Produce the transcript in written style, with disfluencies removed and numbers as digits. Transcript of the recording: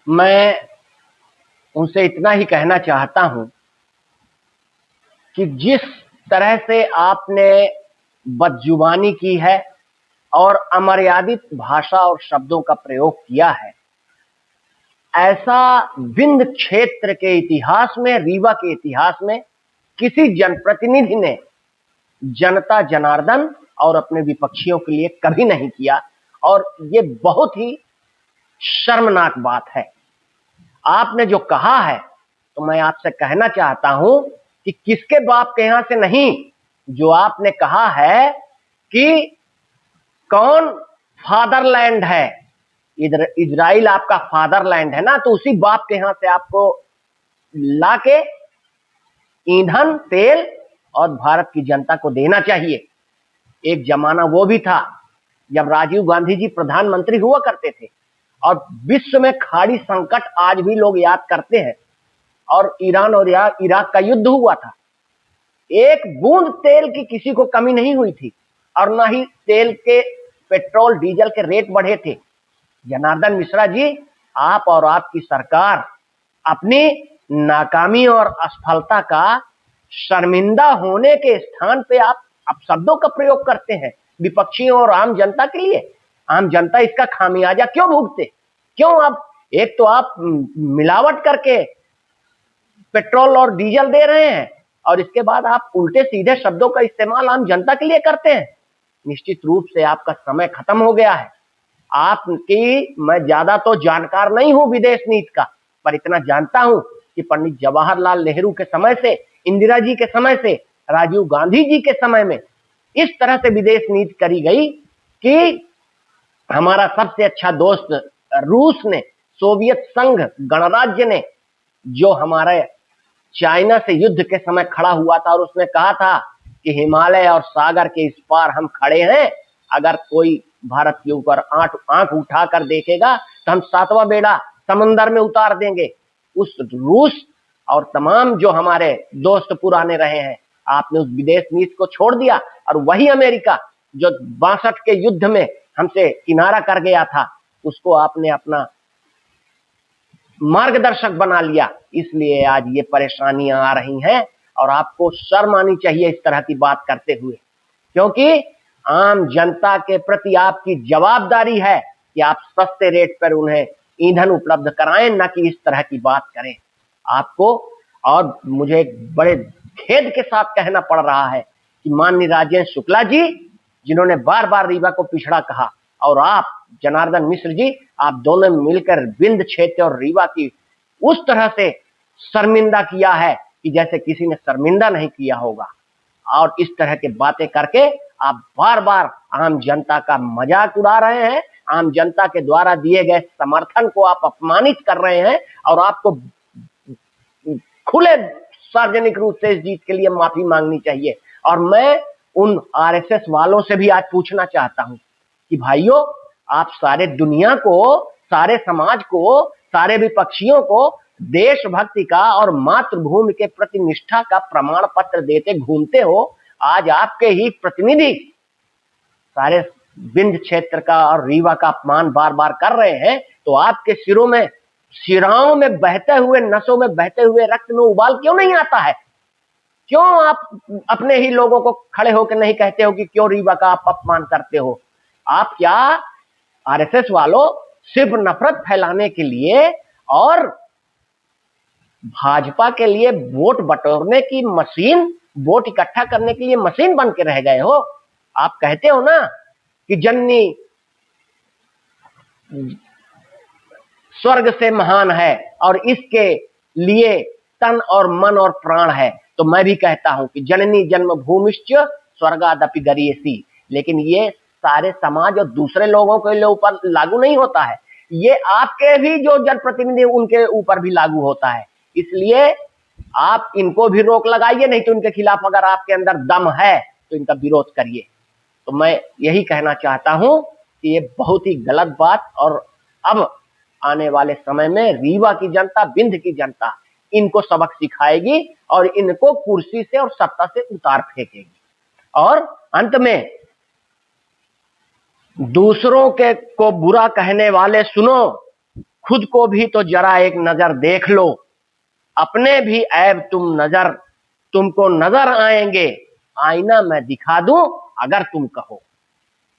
मैं उनसे इतना ही कहना चाहता हूं कि जिस तरह से आपने बदजुबानी की है और अमर्यादित भाषा और शब्दों का प्रयोग किया है, ऐसा विंध्य क्षेत्र के इतिहास में, रीवा के इतिहास में किसी जनप्रतिनिधि ने जनता जनार्दन और अपने विपक्षियों के लिए कभी नहीं किया। और ये बहुत ही शर्मनाक बात है। आपने जो कहा है, तो मैं आपसे कहना चाहता हूं कि किसके बाप के यहां से नहीं, जो आपने कहा है कि कौन फादरलैंड है, इजराइल आपका फादरलैंड है ना, तो उसी बाप के यहां से आपको लाके ईंधन, तेल और भारत की जनता को देना चाहिए। एक जमाना वो भी था जब राजीव गांधी जी प्रधानमंत्री हुआ करते थे और विश्व में खाड़ी संकट आज भी लोग याद करते हैं, और ईरान और इराक का युद्ध हुआ था। एक बूंद तेल की किसी को कमी नहीं हुई थी और ना ही तेल के, पेट्रोल डीजल के रेट बढ़े थे। जनार्दन मिश्रा जी, आप और आपकी सरकार अपनी नाकामी और असफलता का शर्मिंदा होने के स्थान पे आप शब्दों का प्रयोग करते हैं विपक्षियों और आम जनता के लिए। आम जनता इसका खामियाजा क्यों भुगते? क्यों? अब एक तो आप मिलावट करके पेट्रोल और डीजल दे रहे हैं और इसके बाद आप उल्टे सीधे शब्दों का इस्तेमाल आम जनता के लिए करते हैं। निश्चित रूप से आपका समय खत्म हो गया है। आपकी, मैं ज्यादा तो जानकार नहीं हूं विदेश नीति का, पर इतना जानता हूं कि पंडित जवाहरलाल नेहरू के समय से, इंदिरा जी के समय से, राजीव गांधी जी के समय में इस तरह से विदेश नीति करी गई कि हमारा सबसे अच्छा दोस्त रूस ने, सोवियत संघ गणराज्य ने, जो हमारे चाइना से युद्ध के समय खड़ा हुआ था और उसने कहा था कि हिमालय और सागर के इस पार हम खड़े हैं, अगर कोई भारत के ऊपर आंख उठाकर देखेगा तो हम सातवां बेड़ा समंदर में उतार देंगे। उस रूस और तमाम जो हमारे दोस्त पुराने रहे हैं, आपने उस विदेश नीति को छोड़ दिया और वही अमेरिका जो 62 के युद्ध में हमसे किनारा कर गया था, उसको आपने अपना मार्गदर्शक बना लिया। इसलिए आज ये परेशानियां आ रही हैं और आपको शर्म आनी चाहिए इस तरह की बात करते हुए, क्योंकि आम जनता के प्रति आपकी जवाबदारी है कि आप सस्ते रेट पर उन्हें ईंधन उपलब्ध कराएं, न कि इस तरह की बात करें आपको। और मुझे बड़े खेद के साथ कहना पड़ रहा है कि माननीय राजेंद्र शुक्ला जी, जिन्होंने बार बार रीवा को पिछड़ा कहा, और आप जनार्दन मिश्र जी, आप दोनों मिलकर विंध्य क्षेत्र और रीवा की उस तरह से शर्मिंदा किया है कि जैसे किसी ने शर्मिंदा नहीं किया होगा। और इस तरह के बातें करके आप बार बार आम जनता का मजाक उड़ा रहे हैं, आम जनता के द्वारा दिए गए समर्थन को आप अपमानित कर रहे हैं, और आपको खुले सार्वजनिक रूप से इस जीत के लिए माफी मांगनी चाहिए। और मैं उन आरएसएस वालों से भी आज पूछना चाहता हूं कि भाइयों, आप सारे दुनिया को, सारे समाज को, सारे विपक्षियों को देशभक्ति का और मातृभूमि के प्रति निष्ठा का प्रमाण पत्र देते घूमते हो। आज आपके ही प्रतिनिधि सारे विंध्य क्षेत्र का और रीवा का अपमान बार बार कर रहे हैं, तो आपके सिरों में, शिराओं में बहते हुए, नसों में बहते हुए रक्त में उबाल क्यों नहीं आता है? क्यों आप अपने ही लोगों को खड़े होकर नहीं कहते हो कि क्यों रीवा का आप अपमान करते हो? आप क्या आरएसएस वालों सिर्फ नफरत फैलाने के लिए और भाजपा के लिए वोट बटोरने की मशीन, वोट इकट्ठा करने के लिए मशीन बन के रह गए हो? आप कहते हो ना कि जननी स्वर्ग से महान है और इसके लिए तन और मन और प्राण है, तो मैं भी कहता हूं कि जननी जन्मभूमिश्च स्वर्गादपि गरीयसी। लेकिन ये सारे समाज और दूसरे लोगों के ऊपर लागू नहीं होता है, ये आपके भी जो जनप्रतिनिधि उनके ऊपर भी लागू होता है। इसलिए आप इनको भी रोक लगाइए, नहीं तो इनके खिलाफ अगर आपके अंदर दम है तो इनका विरोध करिए। तो मैं यही कहना चाहता हूं कि ये बहुत ही गलत बात, और अब आने वाले समय में रीवा की जनता, विंध्य की जनता इनको सबक सिखाएगी और इनको कुर्सी से और सत्ता से उतार फेंकेगी। और अंत में दूसरों के को बुरा कहने वाले सुनो, खुद को भी तो जरा एक नजर देख लो, अपने भी ऐब तुमको नजर आएंगे, आईना मैं दिखा दूं अगर तुम कहो।